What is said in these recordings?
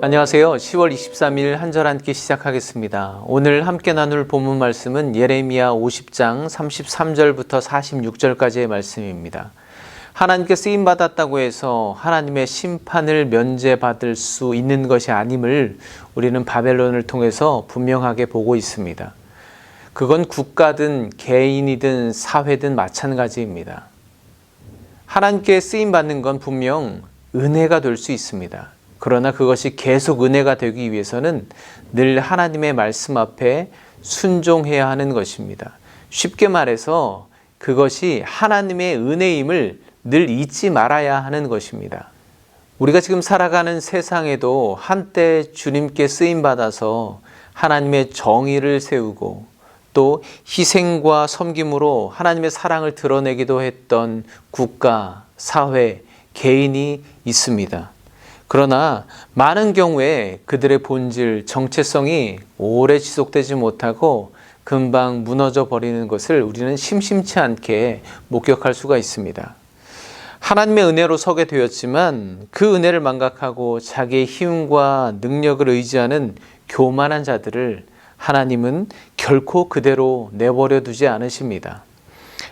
안녕하세요. 10월 23일 한 절 함께 시작하겠습니다. 오늘 함께 나눌 본문 말씀은 예레미야 50장 33절부터 46절까지의 말씀입니다. 하나님께 쓰임받았다고 해서 하나님의 심판을 면제받을 수 있는 것이 아님을 우리는 바벨론을 통해서 분명하게 보고 있습니다. 그건 국가든 개인이든 사회든 마찬가지입니다. 하나님께 쓰임받는 건 분명 은혜가 될 수 있습니다. 그러나 그것이 계속 은혜가 되기 위해서는 늘 하나님의 말씀 앞에 순종해야 하는 것입니다. 쉽게 말해서 그것이 하나님의 은혜임을 늘 잊지 말아야 하는 것입니다. 우리가 지금 살아가는 세상에도 한때 주님께 쓰임받아서 하나님의 정의를 세우고 또 희생과 섬김으로 하나님의 사랑을 드러내기도 했던 국가, 사회, 개인이 있습니다. 그러나 많은 경우에 그들의 본질, 정체성이 오래 지속되지 못하고 금방 무너져 버리는 것을 우리는 심심치 않게 목격할 수가 있습니다. 하나님의 은혜로 서게 되었지만 그 은혜를 망각하고 자기의 힘과 능력을 의지하는 교만한 자들을 하나님은 결코 그대로 내버려 두지 않으십니다.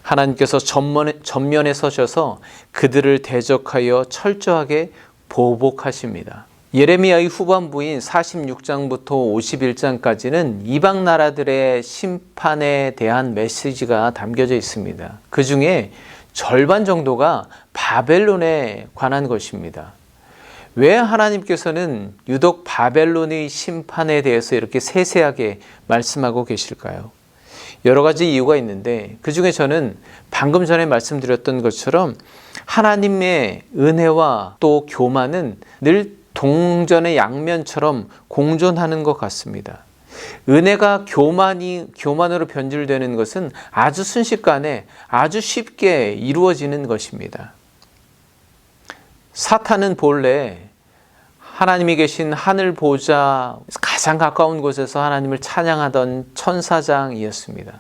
하나님께서 전면에 서셔서 그들을 대적하여 철저하게 보복하십니다. 예레미야의 후반부인 46장부터 51장까지는 이방 나라들의 심판에 대한 메시지가 담겨져 있습니다. 그 중에 절반 정도가 바벨론에 관한 것입니다. 왜 하나님께서는 유독 바벨론의 심판에 대해서 이렇게 세세하게 말씀하고 계실까요? 여러 가지 이유가 있는데 그 중에 저는 방금 전에 말씀드렸던 것처럼 하나님의 은혜와 또 교만은 늘 동전의 양면처럼 공존하는 것 같습니다. 은혜가 교만으로 변질되는 것은 아주 순식간에 아주 쉽게 이루어지는 것입니다. 사탄은 본래 하나님이 계신 하늘 보좌 가장 가까운 곳에서 하나님을 찬양하던 천사장이었습니다.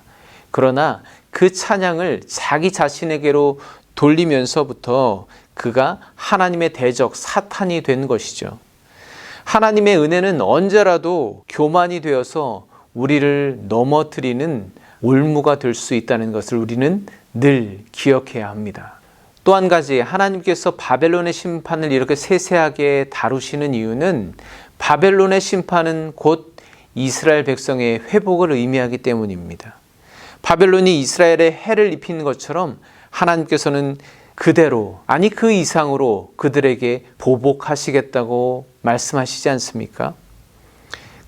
그러나 그 찬양을 자기 자신에게로 돌리면서부터 그가 하나님의 대적 사탄이 된 것이죠. 하나님의 은혜는 언제라도 교만이 되어서 우리를 넘어뜨리는 올무가 될 수 있다는 것을 우리는 늘 기억해야 합니다. 또 한 가지, 하나님께서 바벨론의 심판을 이렇게 세세하게 다루시는 이유는 바벨론의 심판은 곧 이스라엘 백성의 회복을 의미하기 때문입니다. 바벨론이 이스라엘에 해를 입힌 것처럼 하나님께서는 그대로, 아니 그 이상으로 그들에게 보복하시겠다고 말씀하시지 않습니까?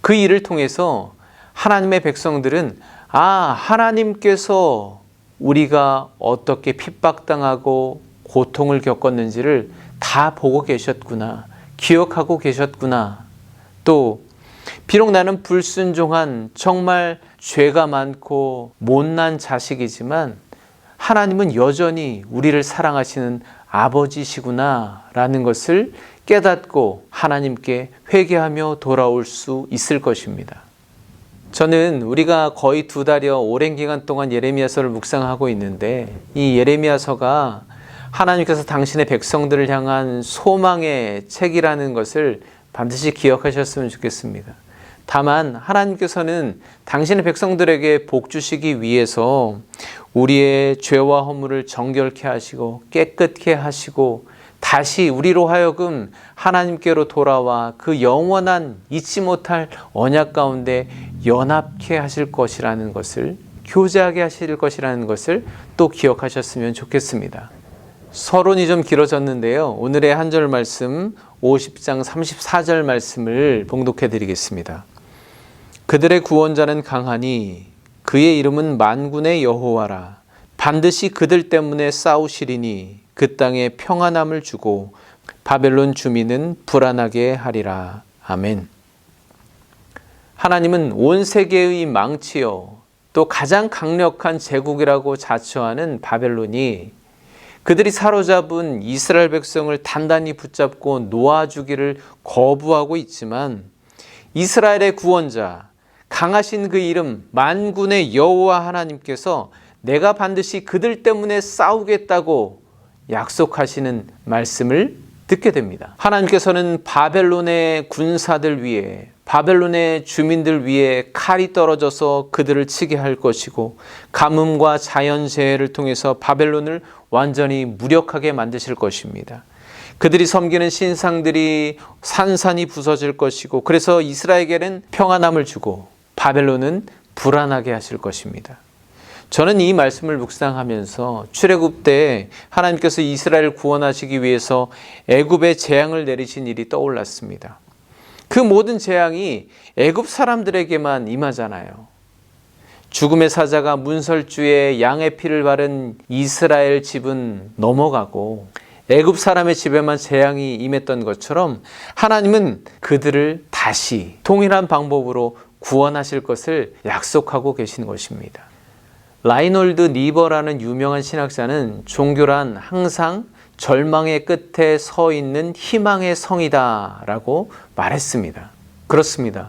그 일을 통해서 하나님의 백성들은 하나님께서 우리가 어떻게 핍박당하고 고통을 겪었는지를 다 보고 계셨구나, 기억하고 계셨구나. 또 비록 나는 불순종한 정말 죄가 많고 못난 자식이지만 하나님은 여전히 우리를 사랑하시는 아버지시구나 라는 것을 깨닫고 하나님께 회개하며 돌아올 수 있을 것입니다. 저는 우리가 거의 2달여 오랜 기간 동안 예레미야서를 묵상하고 있는데 이 예레미야서가 하나님께서 당신의 백성들을 향한 소망의 책이라는 것을 반드시 기억하셨으면 좋겠습니다. 다만 하나님께서는 당신의 백성들에게 복 주시기 위해서 우리의 죄와 허물을 정결케 하시고 깨끗게 하시고 다시 우리로 하여금 하나님께로 돌아와 그 영원한 잊지 못할 언약 가운데 연합케 하실 것이라는 것을, 교제하게 하실 것이라는 것을 또 기억하셨으면 좋겠습니다. 서론이 좀 길어졌는데요. 오늘의 한 절 말씀 50장 34절 말씀을 봉독해 드리겠습니다. 그들의 구원자는 강하니 그의 이름은 만군의 여호와라. 반드시 그들 때문에 싸우시리니 그 땅에 평안함을 주고 바벨론 주민은 불안하게 하리라. 아멘. 하나님은 온 세계의 망치요 또 가장 강력한 제국이라고 자처하는 바벨론이 그들이 사로잡은 이스라엘 백성을 단단히 붙잡고 놓아주기를 거부하고 있지만 이스라엘의 구원자, 강하신 그 이름 만군의 여호와 하나님께서 내가 반드시 그들 때문에 싸우겠다고 약속하시는 말씀을 듣게 됩니다. 하나님께서는 바벨론의 군사들 위에, 바벨론의 주민들 위에 칼이 떨어져서 그들을 치게 할 것이고, 가뭄과 자연재해를 통해서 바벨론을 완전히 무력하게 만드실 것입니다. 그들이 섬기는 신상들이 산산이 부서질 것이고, 그래서 이스라엘에게는 평안함을 주고 바벨론은 불안하게 하실 것입니다. 저는 이 말씀을 묵상하면서 출애굽 때 하나님께서 이스라엘을 구원하시기 위해서 애굽에 재앙을 내리신 일이 떠올랐습니다. 그 모든 재앙이 애굽 사람들에게만 임하잖아요. 죽음의 사자가 문설주에 양의 피를 바른 이스라엘 집은 넘어가고 애굽 사람의 집에만 재앙이 임했던 것처럼 하나님은 그들을 다시 동일한 방법으로 구원하실 것을 약속하고 계신 것입니다. 라이놀드 니버라는 유명한 신학자는 종교란 항상 절망의 끝에 서 있는 희망의 성이다 라고 말했습니다. 그렇습니다.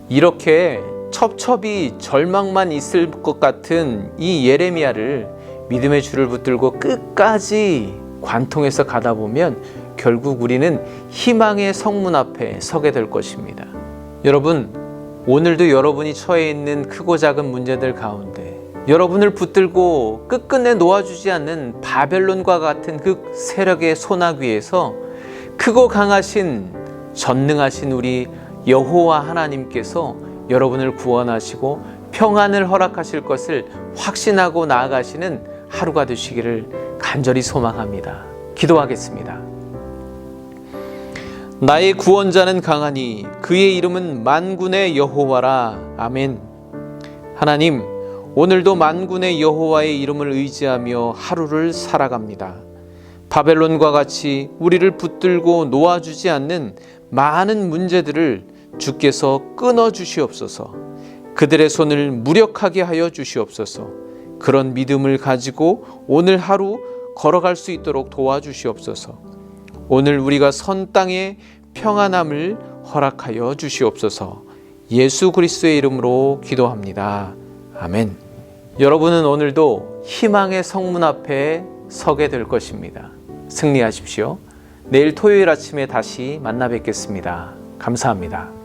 이렇게 첩첩이 절망만 있을 것 같은 이 예레미야를 믿음의 줄을 붙들고 끝까지 관통해서 가다 보면 결국 우리는 희망의 성문 앞에 서게 될 것입니다. 여러분, 오늘도 여러분이 처해 있는 크고 작은 문제들 가운데 여러분을 붙들고 끝끝내 놓아주지 않는 바벨론과 같은 그 세력의 소나귀에서 크고 강하신 전능하신 우리 여호와 하나님께서 여러분을 구원하시고 평안을 허락하실 것을 확신하고 나아가시는 하루가 되시기를 간절히 소망합니다. 기도하겠습니다. 나의 구원자는 강하니 그의 이름은 만군의 여호와라. 아멘. 하나님, 오늘도 만군의 여호와의 이름을 의지하며 하루를 살아갑니다. 바벨론과 같이 우리를 붙들고 놓아주지 않는 많은 문제들을 주께서 끊어주시옵소서. 그들의 손을 무력하게 하여 주시옵소서. 그런 믿음을 가지고 오늘 하루 걸어갈 수 있도록 도와주시옵소서. 오늘 우리가 선 땅에 평안함을 허락하여 주시옵소서. 예수 그리스도의 이름으로 기도합니다. 아멘. 여러분은 오늘도 희망의 성문 앞에 서게 될 것입니다. 승리하십시오. 내일 토요일 아침에 다시 만나 뵙겠습니다. 감사합니다.